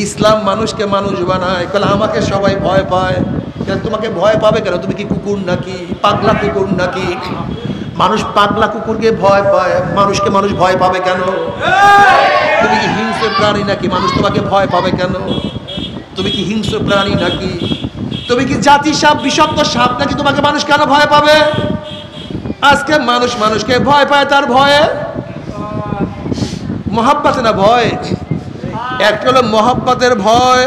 ইসলাম মানুষকে মানুষ বানায়। কারণ আমাকে সবাই ভয় পায়, কেন তোমাকে ভয় পাবে কেন? তুমি কি কুকুর নাকি, পাগলা কুকুর নাকি? মানুষ পাগলা কুকুরকে ভয় পায়, মানুষকে মানুষ ভয় পাবে কেন? তুমি কি হিংস্র প্রাণী নাকি, মানুষ তোমাকে ভয় পাবে কেন? তুমি কি হিংস্র প্রাণী নাকি? তুমি কি জাতি সাপ, বিষাক্ত সাপ নাকি, তোমাকে মানুষ কেন ভয় পাবে? আজকে মানুষ মানুষকে ভয় পায়, তার ভয়ে, মহাব্বতে না ভয়। একটা হলো মহাব্বতের ভয়,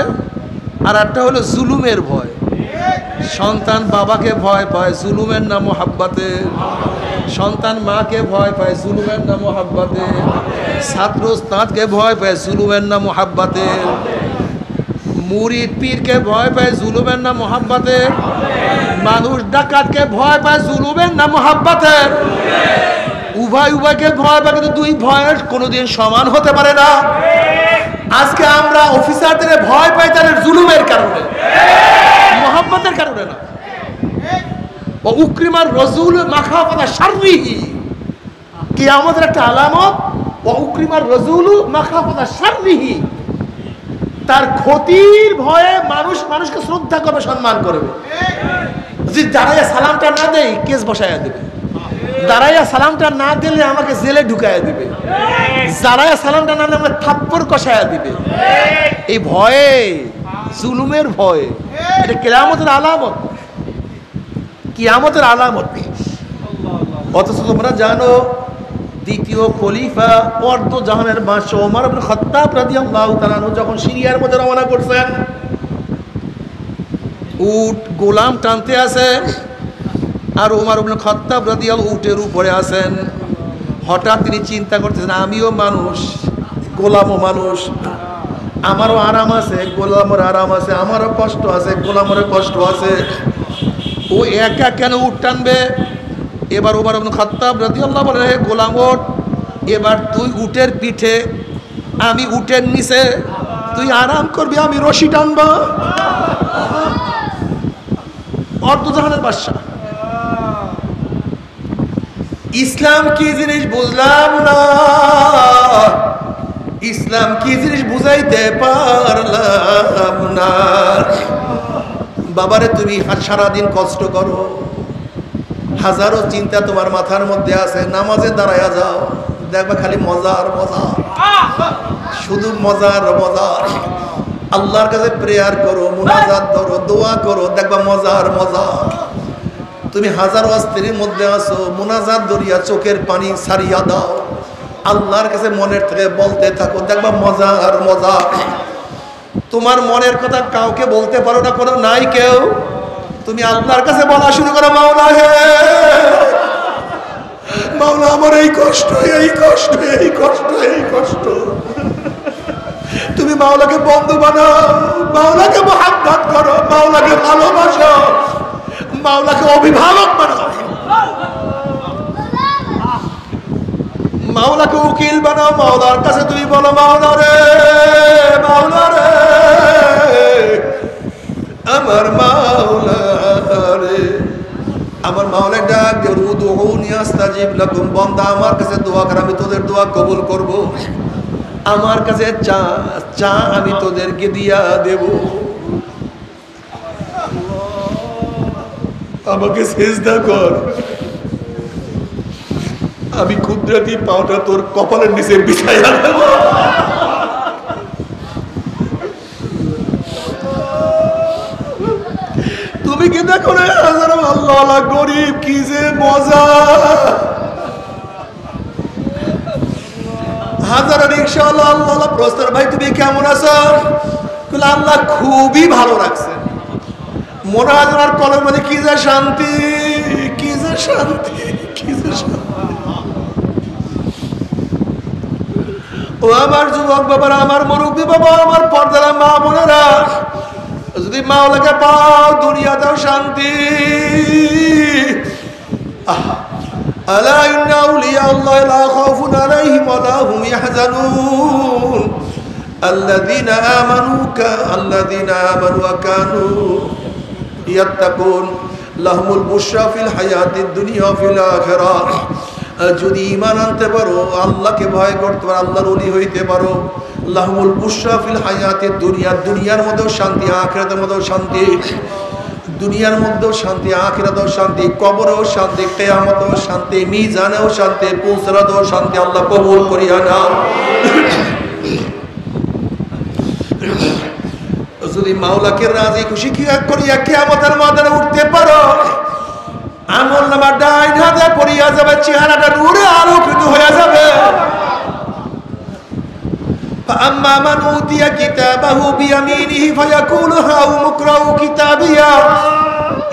আর একটা হলো জুলুমের ভয়। সন্তান বাবাকে ভয় পায়, জুলুমের না মহাব্বতের। সন্তান মাকে ভয় পায়, জুলুমের না মহাব্বতের। ছাত্র ওস্তাদকে ভয় পায়, জুলুমের না মহাব্বতের। মুরিদ পীরকে ভয় পায়, জুলুমের না মহাব্বতের। মানুষ ডাকাতকে ভয় পায়, জুলুমের না মহাব্বতের। উভয় উভয়কে ভয় পায়, কিন্তু দুই ভয়ের কোনোদিন সমান হতে পারে না। আজকে আমরা অফিসারদের ভয় পাই তাদের জুলুমের কারণে, মহাব্বতের কারণে না। ও উকরিমার রসুল মাখাফাতা শাররিহি, কিয়ামতের একটা আলামত। ও উকরিমার রসুল মাখাফাতা শাররিহি, তার ক্ষতির ভয়ে মানুষ মানুষকে শ্রদ্ধা করবে, সম্মান করবে। যদি দাঁড়াইয়া সালামটা না দেয়, কেস বসাইয়া দেবে। দাঁড়াইয়া সালামটা না দিলে আমাকে জেলে ঢুকাইয়া দিবে। দাঁড়াইয়া সালামটা না দিলে আমাকে থাপ্পড় কষাইয়া দিবে। এই ভয়ে, জুলুমের ভয়ে, এটা কিয়ামতের আলামত, কিয়ামতের আলামত। অথচ তোমরা জানো, দ্বিতীয় খলিফা অর্ধ জাহানের বাদশা ওমর ইবনে খাত্তাব রাদিয়াল্লাহু তাআলা আনহু যখন সিরিয়ার মধ্যে রওনা করছেন, উট গোলাম টানতে আছে, আর ওমর ইবনে খাত্তাব রাদিয়াল্লাহু উটের উপরে আছেন। হঠাৎ তিনি চিন্তা করতেছেন, আমিও মানুষ, গোলামও মানুষ, আমারও আরাম আছে, গোলামের আরাম আছে, আমারও কষ্ট আছে, গোলামের কষ্ট আছে। ও একা কেন উট টানবে? এবার ওমর ইবনে খাত্তাব রাদিয়াল্লাহু বলে, হে গোলাম ওঠ, এবার তুই উটের পিঠে, আমি উটের নিচে, তুই আরাম করবি, আমি রশি টানবো। অর্ধজাহানের বাদশা। ইসলাম কি জিনিস বুঝলাম না, ইসলাম কি জিনিস বুঝাইতে পারলাম না। বাবারে তুমি সারাদিন কষ্ট করো, হাজারো চিন্তা তোমার মাথার মধ্যে আছে, নামাজে দাঁড়ায়া যাও, দেখবা খালি মজার মজা, শুধু মজার মজা। আল্লাহর কাছে প্রেয়ার করো, মুনাজাত ধরো, দোয়া করো, দেখবা মজার মজা। তুমি হাজারো অস্থিরের মধ্যে আসো, মুনাজাত ধরিয়া চোখের পানি ছাড়িয়া দাও, আল্লাহর কাছে মনের থেকে বলতে থাকো, দেখবা মজা আর মজা। তোমার মনের কথা কাউকে বলতে পারো না, কোনো নাই কেউ, তুমি আল্লাহর কাছে বলা শুরু করো, মাওলা হে, মাওলা আমার এই কষ্ট, এই কষ্ট, এই কষ্ট, এই কষ্ট। তুমি মাওলাকে বন্ধু বানাও, মাওলাকে মুহাব্বত করো, মাওলাকে ভালোবাসো, মাওলাকে অভিভাবক বানাও, মাওলাকে উকিল বানাও। মাওলার কাছে তুমি বলো, মাওলা রে, মাওলা রে, আমার মাওলা রে, আমার মাওলা ডাক দিয়ে উদউনি আস্তাজিব লাকুম, বান্দা আমার কাছে দোয়া কর, আমি তোদের দোয়া কবুল করব। আমার কাছে চা চা, আমি তোদেরকে দিয়া দেব। আমাকে সিজদা কর, আমি কুদরতি পাওটা তোর কপালের নিচে বিছাইয়া দেব। তুমি কি দেখো না হাজার আল্লাহ গরিব, কি যে মজা। হাজার রিকশাওয়ালা আল্লাহ প্রস্তাব, ভাই তুমি কেমন আছো? আল্লাহ খুবই ভালো রাখছে। মনে হয় তোমার কলের মধ্যে কি যে শান্তি, কি যে শান্তি, কি যে শান্তি। ও আমার যুবক বাবারা, আমার মুরব্বী বাবা, আমার পর্দার মা বোনেরা, যদি মাওলাকে পাও দুনিয়াতেও শান্তি। আলা ইন্না আউলিয়া আল্লাহ লা খাউফুন আলাইহিম ওয়া লা হুম ইয়াহজানুন আল্লাযীনা আমানু ওয়া কানু ইয়াত্তাকুন লাহুমুল বুশরা ফিল হায়াতিদ দুনিয়া ওয়া ফিল আখিরাহ। যদি ঈমান আনতে পারো, আল্লাহকে ভয় করতে পারো, আল্লাহর ওলি হইতে পারো, লাহুমুল বুশরা ফিল হায়াতিদ দুনিয়া, দুনিয়ার মধ্যেও শান্তি, আখিরাতের মধ্যেও শান্তি। দুনিয়ার মধ্যেও শান্তি, আখিরাতেও শান্তি, কবরেও শান্তি, কিয়ামতেও শান্তি, মিজানেও শান্তি, পুসরাতেও শান্তি। আল্লাহ কবুল করিয়া নাও। যদি মাওলাকে রাজি খুশি করিয়া কিয়ামতের ময়দানে উঠতে পারো, আমল নামা ডাইন হাতে পড়িয়া যাবে, চেহারাটা নূরে আলোকিত হয়ে যাবে। فأما من أوتي كتابه بيمينه فيقول هاؤم اقرءوا كتابيه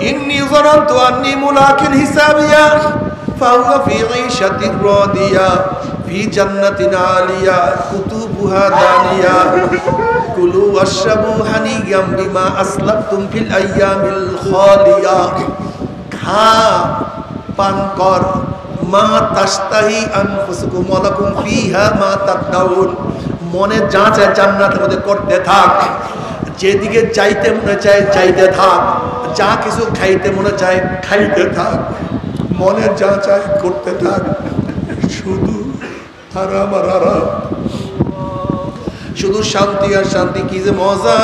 إني ظننت أني ملاق حسابيه فهو في عيشة راضية في جنة عالية قطوفها دانية كلوا واشربوا هنيئا بما أسلفتم في الأيام الخالية। খা, পান কর, মা তাশতাহি আনফুসুকুম ওয়া লাকুম ফিহা মা তাদউন, মনে যা চায় জান্নাতের মধ্যে করতে থাক, যেদিকে যাইতে মনে চায় যাইতে থাক, যা কিছু খাইতে মনে চায় খাইতে থাক, মনে যা চায় করতে থাক, শুধু আরাম আর আরাম, শুধু শান্তি আর শান্তি। কি যে মজা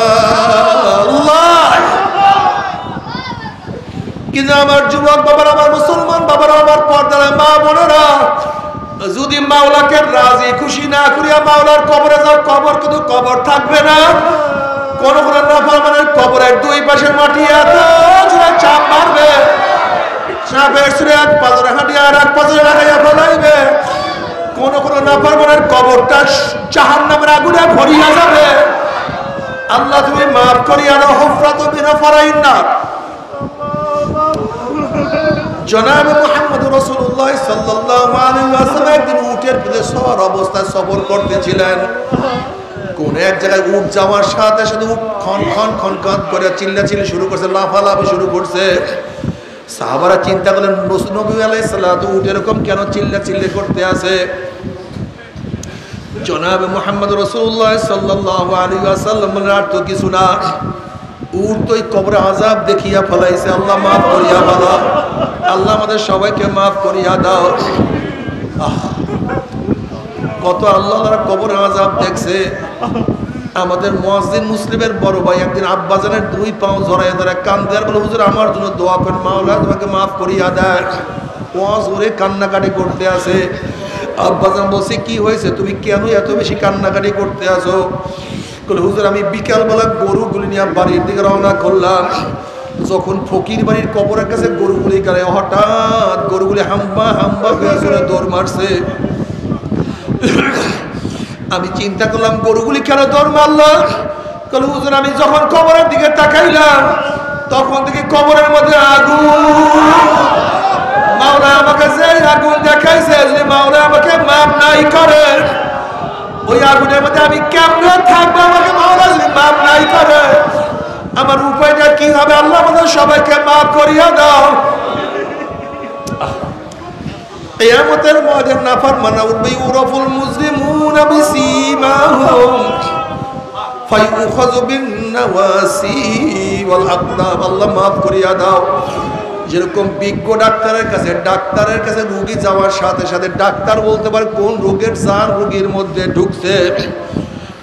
আল্লাহ। কিন্তু আমার যুবক বাবারা, আমার মুসলমান বাবারা, আমার পর্দার মা বোনেরা, যদি মাওলাকে রাজি খুশি না করিয়া মাওলার কবরে যাও, কবর কিন্তু কবর থাকবে না। কোন কোন নাফরমানের কবরের দুই পাশে মাটি এত জোরে চাপ মারবে, চাপের সুরে এক পাথরে হাঁটিয়ে আর এক পাথরে লাগাইয়া ফেলাইবে। কোন কোন নাফরমানের কবরটা জাহান্নামের আগুনে ভরিয়া যাবে। আল্লাহ তুমি মাফ করিয়া দাও। হুফরাতু বিনা ফারাইন নার, জনাবে মুহাম্মদ রাসূলুল্লাহ সাল্লাল্লাহু আলাইহি ওয়াসাল্লাম একদিন উটের পিঠে সওয়ার অবস্থায় সফর করতেছিলেন। কোন এক জায়গায় উট যাওয়ার সাথে সাথে উট খন খন খন খন করে চিল্লাচিল্লি শুরু করছে, লাফালাফি শুরু করছে। সাহাবারা চিন্তা করলেন নবী আলাইহিস সালাতু উট এরকম কেন চিল্লাচিল্লি করতে আছে? জনাবে মুহাম্মদ রাসূলুল্লাহ সাল্লাল্লাহু আলাইহি ওয়াসাল্লাম বললেন, আর তো কিছু না, উট তো এই কবরে আযাব দেখিয়া ফলাইছে, আল্লাহ মাফ করিয়া দাও, আল্লাহ আমাদের সবাইকে মাফ করিয়া দাও। কত আল্লাহর কবরে আযাব দেখছে। আমাদের মুয়াজ্জিন মুসলিমের বড় ভাই একদিন আব্বাজানের দুই পাও জড়ায় ধরে কান্দে আর বলে, হুজুর আমার জন্য দোয়া করেন, মাওলা তোমাকে মাফ করিয়া দেয়। ওয়াজ ওরে কান্নাকাটি করতে আছে। আব্বাজান বলছে, কি হয়েছে, তুমি কেন এত বেশি কান্নাকাটি করতে আছো? বলে, হুজুর আমি বিকালবেলা গরুগুলি নিয়ে বাড়ির দিকে রওনা করলাম। যখন ফকির বাড়ির কবরের কাছে গরুগুলি গেলে হঠাৎ গরুগুলি হাম্বা হাম্বা হয়ে দৌড় মারছে। আমি চিন্তা করলাম গরুগুলি কেন দৌড় মারলো? বলে, হুজুর আমি যখন কবরের দিকে তাকাইলাম তখন থেকে কবরের মধ্যে আগুন। মাওলা আমাকে যে আগুন দেখাইছে, যদি মাওলা আমাকে মাফ নাই করে, ওই আগুনের মধ্যে আমি কেমনে থাকবো? আমাকে মাওলা যদি মাফ নাই করে আমার উপায়টা কি হবে? আল্লাহ আমাদের সবাইকে মাফ করিয়া দাও। কিয়ামতের ময়দানে নাফরমানা উঠবে, ইউরাফুল মুজরিমুনা বিসীমাহুম ফায়ুখাযু বিন-নাওয়াসি ওয়াল আকদাম। আল্লাহ মাফ করিয়া দাও। যেরকম বিজ্ঞ ডাক্তারের কাছে রোগী যাওয়ার সাথে সাথে ডাক্তার বলতে পারে কোন রোগের জান রোগীর মধ্যে ঢুকছে,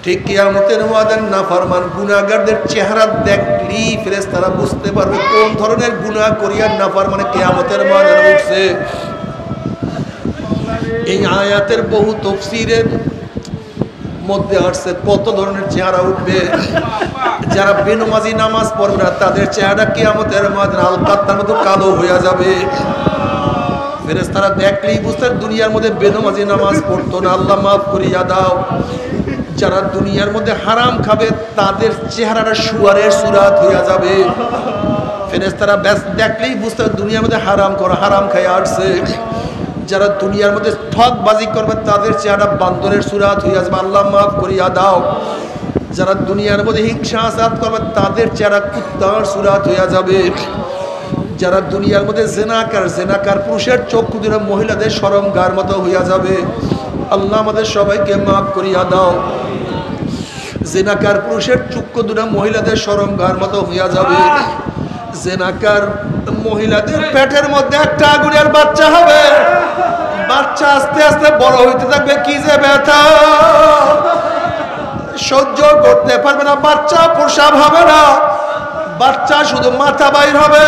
ঠিক কিয়ামতের ময়দানে নাফরমান গুনাহগারদের চেহারা দেখলেই ফেরেশতারা বুঝতে পারবে কোন ধরনের গুনাহ করিয়া নাফরমানে কিয়ামতের ময়দানে উঠছে। এই আয়াতের বহু তাফসীরের মধ্যে আসছে কত ধরনের চেহারা উঠবে। যারা বেনমাজি নামাজ পড়বে না তাদের চেহারা কিয়ামতের ময়দানে আলকাত্তার মতো কালো হয়ে যাবে। ফেরেশতারা দেখলেই বুঝতে দুনিয়ার মধ্যে বেনমাজি নামাজ পড়তো না, আল্লাহ মাফ করিয়া দাও। যারা দুনিয়ার মধ্যে হারাম খাবে তাদের চেহারাটা শুয়ারের সুরাত হয়ে যাবে। ফেরেশতারা ব্যাস দেখলেই বুঝতে দুনিয়ার মধ্যে হারাম করা, হারাম খায় আসছে। যারা দুনিয়ার মধ্যে ঠকবাজি করবে তাদের চেহারা বান্দরের সুরাত হইয়া যাবে, আল্লাহ মাফ করিয়া দাও। যারা দুনিয়ার মধ্যে হিংসা হাসাদ করবে তাদের চেহারা কুত্তার সুরাত হইয়া যাবে। যারা দুনিয়ার মধ্যে জেনাকার পুরুষের চক্ষু দুটো মহিলাদের শরমগার মতো হইয়া যাবে, আল্লাহ আমাদের সবাইকে মাফ করিয়া দাও। জেনাকার পুরুষের চক্ষু দুটো মহিলাদের শরমগার মতো হইয়া যাবে। জেনাকার মহিলাদের পেটের মধ্যে একটা আগুনের বাচ্চা হবে, বাচ্চা আস্তে আস্তে বড় হইতে থাকবে, কি যে ব্যথা সহ্য করতে পারবে না। বাচ্চা প্রসাব হবে না, বাচ্চা শুধু মাথা বাইর হবে।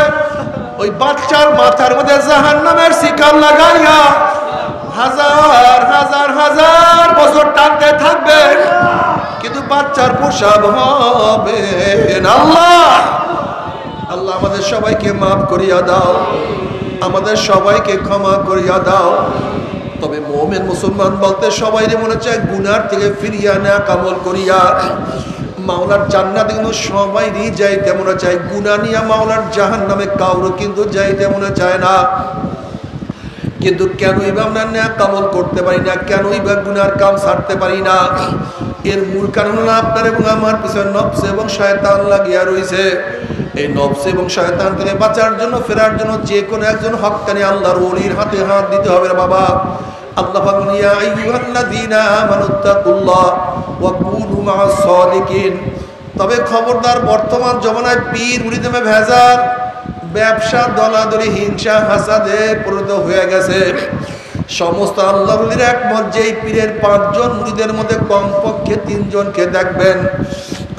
ওই বাচ্চার মাথার মধ্যে জাহান্নামের শিকল লাগাইয়া হাজার হাজার হাজার বছর টানতে থাকবে, কিন্তু বাচ্চার প্রসাব হবে না। আল্লাহ আমাদের সবাইকে মাফ করিয়া দাও, আমাদের সবাইকে ক্ষমা করিয়া দাও। তবে মুমিন মুসলমান বলতে সবাই মনে চায় গুনার থেকে ফিরিয়া নেক আমল করিয়া মাওলার জান্নাতে, কিন্তু সবাইরই যাইতে মনে চায়। গুনাহ নিয়ে মাওলার জাহান্নামে কাউরে কিন্তু যাইতে মনে চায় না। কিন্তু কেনই বা আমরা নেক আমল করতে পারি না, কেনই বা গুনার কাম ছাড়তে পারি না? এর মূল কারণ হলো আপনার এবং আমার পিছনে নফস এবং শয়তান লাগিয়া রয়েছে। এই নফস এবং শয়তান থেকে বাঁচার জন্য, ফেরার জন্য যে কোনো একজন হক্কানি আল্লাহর ওলির হাতে হাত দিতে হবে বাবা। আল্লাহ বলেন, ইয়া আইয়ুহাল্লাযীনা আমানুত্তাকুল্লাহ ওয়া কুনু মা'আস সাদিকিন। তবে খবরদার, বর্তমান জমানায় পীর মুরিদে ভেজাল, ব্যবসা দলাদলি, হিংসা হাসাদে পরিণত হয়ে গেছে। সমস্ত আল্লাহর ওলির একমত যেই পীরের 5 জন মুরিদের মধ্যে কমপক্ষে 3 জনকে দেখবেন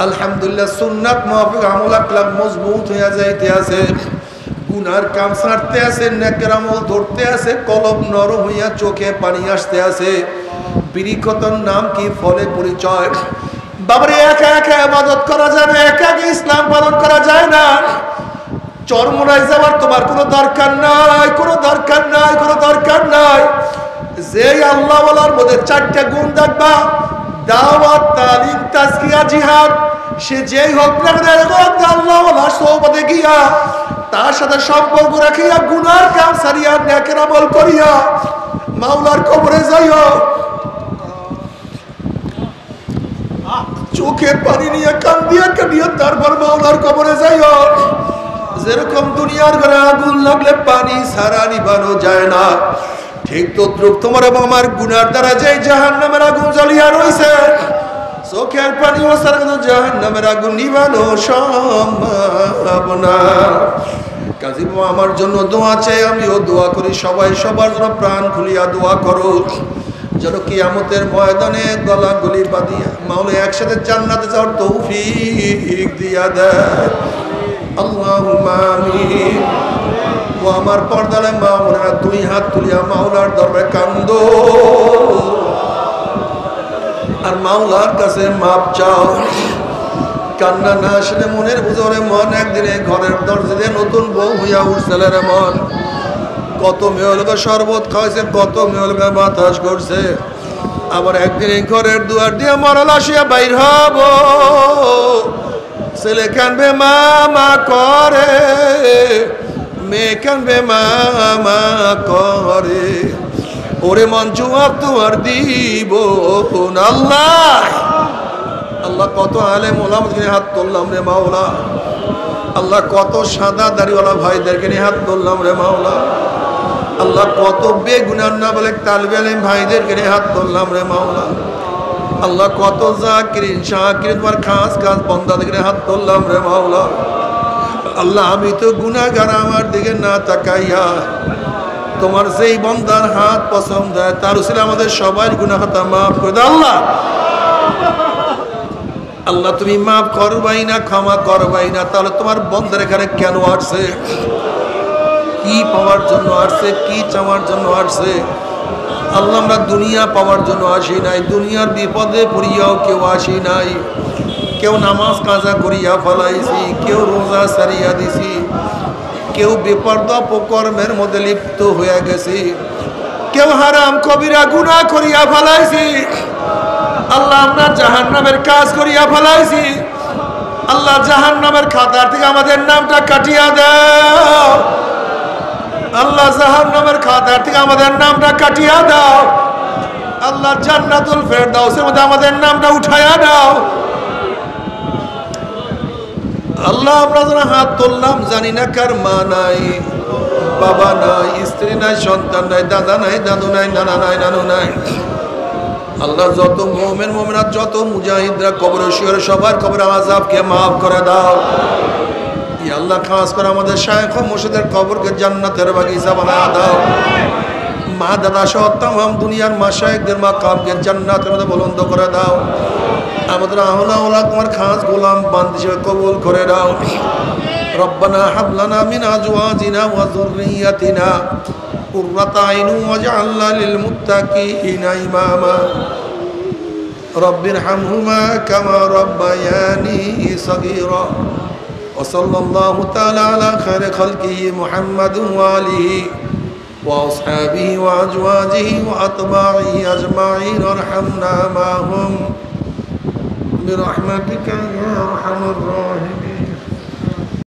আলহামদুলিল্লাহ সুন্নাত মুআফিক আমল আকলাক মজবুত হয়ে যাইতে আছে, গুনার কাম ছাড়তে আছে, নেকের আমল ধরতে আছে, কলব নরম হইয়া চোখে পানি আসতে আছে। বিরিকতন নাম কি, ফলে পরিচয়। বাবারে একা একা ইবাদত করা যায় না, একা একা ইসলাম পালন করা যায় না। চরমরাই যাওয়ার তোমার কোনো দরকার নাই, কোনো দরকার নাই, কোনো দরকার নাই। যে আল্লাহ ওয়ালার মধ্যে 4টা গুণ দেখবা, দাওয়াত, তালিম, তাজকিয়া, জিহাদ, সে যেই হোক না কেন আল্লাহ সোহবতে গিয়া তার সাথে সম্পর্ক রাখিয়া গুনার কাম সারিয়া নেকের আমল করিয়া মাওলার কবরে যাইও, চোখের পানি নিয়ে কান্দিয়া কান্দিয়া তারপর মাওলার কবরে যাইও। যেরকম দুনিয়ার ঘরে আগুন লাগলে পানি ছাড়া নিভানো যায় না, ঠিক তদ্রুপ তোমার এবং আমার গুনার দ্বারা যে জাহান্নামের আগুন জ্বলিয়া রয়েছে, চোখের পানি ও ছাড়া কিন্তু জাহান্নামের আগুন নিভানো সম্ভব না। কাজী আমার জন্য দোয়া চাই, আমিও দোয়া করি, সবাই সবার জন্য প্রাণ খুলিয়া দোয়া করো যেন কিয়ামতের ময়দানে গলা গলি বাঁধিয়া মাওলা একসাথে জান্নাতে যাওয়ার তৌফিক দিয়া দেয়। আল্লাহুম্মা আমিন। ও আমার পর্দালে মা মনে দুই হাত তুলিয়া মাওলার দরবারে কান্দো আর মাওলার কাছে মাপ চাও। কান্না না আসলে মনের বুঝরে মন একদিনে ঘরের দরজা দিয়ে নতুন বউ হইয়া উঠছিল রে মন। কত মেয়েলকে শরবত খাওয়াইছে, কত মেয়েলকে বাতাস করছে, আবার একদিন ঘরের দুয়ার দিয়ে মরল আসিয়া বাইর হব। ছেলে কানবে মা মা করে, মেয়ে কানবে মা মা করে, ওরে মন জবাব তোমার দিব আল্লাহ। আল্লাহ কত আলেম ওলামাকে নিয়ে হাত তুললাম রে মাওলা, আল্লাহ কত সাদা দাড়িওয়ালা ভাইদেরকে নিয়ে হাত তুললাম রে মাওলা, আল্লাহ কত বেগুনার না বলে তালবে আলেম ভাইদেরকে নিয়ে হাত তুললাম রে মাওলা, আল্লাহ কত জাকিরিন শাকিরিন তোমার খাস খাস বান্দাদেরকে নিয়ে হাত তুললাম রে মাওলা। আল্লাহ আমি তো গুনাহগার, আমার দিকে না তাকাইয়া তোমার যেই বান্দার হাত পছন্দ হয় তার উসিলে আমাদের সবাই গুনাহ খাতা মাফ করে দাও আল্লাহ। আল্লাহ তুমি মাফ করবাই না, ক্ষমা করবাই না, তাহলে তোমার বন্দার এখানে কেন আসছে, কি পাওয়ার জন্য আসছে, কি চাওয়ার জন্য আসছে? আল্লাহ আমরা দুনিয়া পাওয়ার জন্য আসি নাই, দুনিয়ার বিপদে পড়িয়াও কেউ আসি নাই। কেউ নামাজ কাজা করিয়া ফেলাইছি, কেউ রোজা সারিয়া দিছি, কেউ বেপরদা অপকর্মের মধ্যে লিপ্ত হয়ে গেছি, কেউ হারাম কবিরা গুনাহ করিয়া ফেলাইছি। আল্লাহ আমরা জাহান্নামের কাজ করিয়া ফেলাইছি। আল্লাহ জাহান্নামের খাতার থেকে আমাদের নামটা কাটিয়া দাও। আল্লাহ জাহান্নামের খাতার থেকে আমাদের নামটা কাটিয়া দাও। আল্লাহ জান্নাতুল ফেরদাউসের মধ্যে আমাদের নামটা উঠাইয়া দাও। আল্লাহ আমরা যারা হাত তুললাম জানি না কার মা নাই, বাবা নাই, স্ত্রী নাই, সন্তান নাই, দাদা নাই, দাদু নাই, নানা নাই, নানু নাই। আল্লাহ যত মুমিন মুমিনাত, যত মুজাহিদরা কবরে শুয়ে সবার কবরে আযাবকে maaf করে দাও। ইয়া আল্লাহ খাস করে আমাদের শায়েখ ও মুর্শিদের কবরকে জান্নাতের বাগিচা বানায়া দাও। মা দাদা সহ तमाम দুনিয়ার মাশায়েখদের মাকামকে জান্নাতের মধ্যে বুলন্দ করে দাও। আমাদের আহলা ওলা তোমার খাস গোলাম বান্দী হিসেবে কবুল করে দাও। রব্বানা হাব লানা মিন আজওয়াজিনা ওয়া যুররিয়াতিনা কুররাতা আইনুন ওয়াজআলনা লিল মুত্তাকিনা ইমামা। রব্বিরহামহুমা কামা রাব্বায়ানি সগীরা। ওয়া সাল্লাল্লাহু তাআলা আলা খায়রি খালকিহি মুহাম্মাদিন ওয়া আলিহি ওয়া আসহাবিহি ওয়া আজওয়াজিহি ওয়া আতবাইহি আজমাইন। আরহামনা মাহুম برحمتك يا ارحم الراحمين।